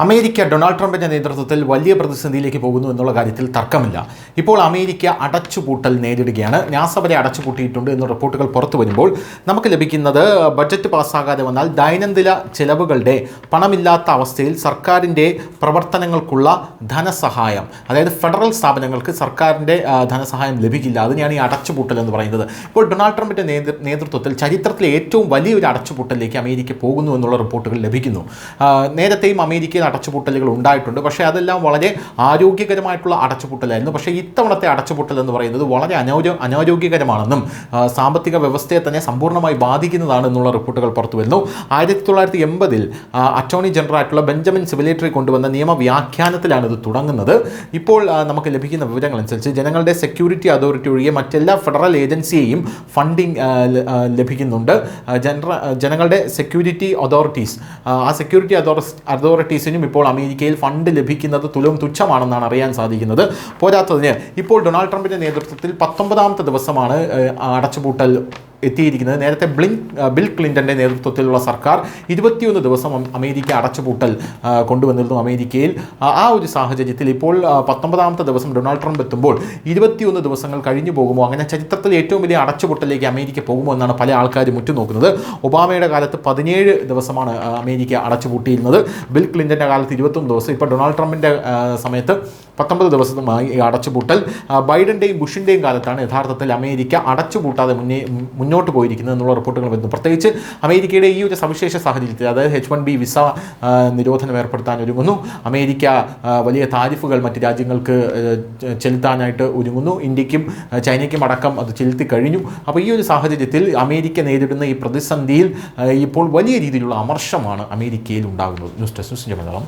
America Donald ട്രംപിന്റെ നേതൃത്വത്തിൽ വലിയ പ്രതിസന്ധിയിലേക്ക് പോകുന്നു എന്നുള്ള കാര്യത്തിൽ തർക്കമില്ല. ഇപ്പോൾ അമേരിക്ക അടച്ചുപൂട്ടൽ നേരിടുകയാണ്. നാസ വരെ അടച്ചുപൂട്ടിയിട്ടുണ്ട് എന്ന റിപ്പോർട്ടുകൾ പുറത്തു വരുമ്പോൾ നമുക്ക് ലഭിക്കുന്നത് ബഡ്ജറ്റ് പാസ്സാകാതെ വന്നാൽ ദൈനംദിന ചെലവുകളുടെ പണമില്ലാത്ത അവസ്ഥയിൽ സർക്കാരിൻ്റെ പ്രവർത്തനങ്ങൾക്കുള്ള ധനസഹായം, അതായത് ഫെഡറൽ സ്ഥാപനങ്ങൾക്ക് സർക്കാരിൻ്റെ ധനസഹായം ലഭിക്കില്ല. അതിനെയാണ് ഈ അടച്ചുപൂട്ടൽ എന്ന് പറയുന്നത്. ഇപ്പോൾ ഡൊണാൾഡ് ട്രംപിന്റെ നേതൃത്വത്തിൽ ചരിത്രത്തിലെ ഏറ്റവും വലിയൊരു അടച്ചുപൂട്ടലിലേക്ക് അമേരിക്ക പോകുന്നു എന്നുള്ള റിപ്പോർട്ടുകൾ ലഭിക്കുന്നു. നേരത്തെയും അമേരിക്കയിൽ അടച്ചുപൂട്ടലുകൾ ഉണ്ടായിട്ടുണ്ട്. പക്ഷേ അതെല്ലാം വളരെ ആരോഗ്യകരമായിട്ടുള്ള അടച്ചുപൂട്ടലായിരുന്നു. പക്ഷേ ഇത്തവണത്തെ അടച്ചുപൂട്ടൽ എന്ന് പറയുന്നത് വളരെ അനാരോഗ്യകരമാണെന്നും സാമ്പത്തിക വ്യവസ്ഥയെ തന്നെ സമ്പൂർണ്ണമായി ബാധിക്കുന്നതാണ് എന്നുള്ള റിപ്പോർട്ടുകൾ പുറത്തു വരുന്നു. 1980 അറ്റോർണി ജനറൽ ആയിട്ടുള്ള ബെഞ്ചമിൻ സിവിലേറ്ററി കൊണ്ടുവന്ന നിയമവ്യാഖ്യാനത്തിലാണ് ഇത് തുടങ്ങുന്നത്. ഇപ്പോൾ നമുക്ക് ലഭിക്കുന്ന വിവരങ്ങൾ അനുസരിച്ച് ജനങ്ങളുടെ സെക്യൂരിറ്റി അതോറിറ്റി ഒഴികെ മറ്റെല്ലാ ഫെഡറൽ ഏജൻസിയെയും ഫണ്ടിങ് ലഭിക്കുന്നുണ്ട്. ജനങ്ങളുടെ സെക്യൂരിറ്റി അതോറിറ്റീസ്, ആ സെക്യൂരിറ്റി അതോറിറ്റീസിനും ഇപ്പോൾ അമേരിക്കയിൽ ഫണ്ട് ലഭിക്കുന്നത് തുച്ഛമാണെന്നാണ് അറിയാൻ സാധിക്കുന്നത്. പോരാത്തതിന് ഇപ്പോൾ ഡൊണാൾഡ് ട്രംപിന്റെ നേതൃത്വത്തിൽ 19ാമത്തെ ദിവസമാണ് അടച്ചുപൂട്ടൽ എത്തിയിരിക്കുന്നത്. നേരത്തെ ബിൽ ക്ലിൻ്റൻ്റെ നേതൃത്വത്തിലുള്ള സർക്കാർ 21 ദിവസം അമേരിക്ക അടച്ചുപൂട്ടൽ കൊണ്ടുവന്നിരുന്നു അമേരിക്കയിൽ. ആ ഒരു സാഹചര്യത്തിൽ ഇപ്പോൾ 19ാമത്തെ ദിവസം ഡൊണാൾഡ് ട്രംപ് എത്തുമ്പോൾ 21 ദിവസങ്ങൾ കഴിഞ്ഞു പോകുമോ, അങ്ങനെ ചരിത്രത്തിൽ ഏറ്റവും വലിയ അടച്ചുപൂട്ടലിലേക്ക് അമേരിക്ക പോകുമോ എന്നാണ് പല ആൾക്കാരും ഉറ്റുനോക്കുന്നത്. ഒബാമയുടെ കാലത്ത് 17 ദിവസമാണ് അമേരിക്ക അടച്ചുപൂട്ടിയിരുന്നത്. ബിൽ ക്ലിൻ്റൻ്റെ കാലത്ത് 21 ദിവസം. ഇപ്പോൾ ഡൊണാൾഡ് ട്രംപിൻ്റെ സമയത്ത് 19 ദിവസമായി അടച്ചുപൂട്ടൽ. ബൈഡൻ്റെയും ബുഷിൻ്റെയും കാലത്താണ് യഥാർത്ഥത്തിൽ അമേരിക്ക അടച്ചുപൂട്ടാതെ മുന്നോട്ട് പോയിരിക്കുന്നത് എന്നുള്ള റിപ്പോർട്ടുകൾ വരുന്നു. പ്രത്യേകിച്ച് അമേരിക്കയുടെ ഈ ഒരു സവിശേഷ സാഹചര്യത്തിൽ, അതായത് H-1B വിസ നിരോധനം ഏർപ്പെടുത്താൻ ഒരുങ്ങുന്നു. അമേരിക്ക വലിയ താരിഫുകൾ മറ്റ് രാജ്യങ്ങൾക്ക് ചെലുത്താനായിട്ട് ഒരുങ്ങുന്നു. ഇന്ത്യക്കും ചൈനയ്ക്കും അടക്കം അത് ചെലുത്തി കഴിഞ്ഞു. അപ്പോൾ ഈ ഒരു സാഹചര്യത്തിൽ അമേരിക്ക നേരിടുന്ന ഈ പ്രതിസന്ധിയിൽ ഇപ്പോൾ വലിയ രീതിയിലുള്ള അമർഷമാണ് അമേരിക്കയിൽ ഉണ്ടാകുന്നത്. News desk Malayalam.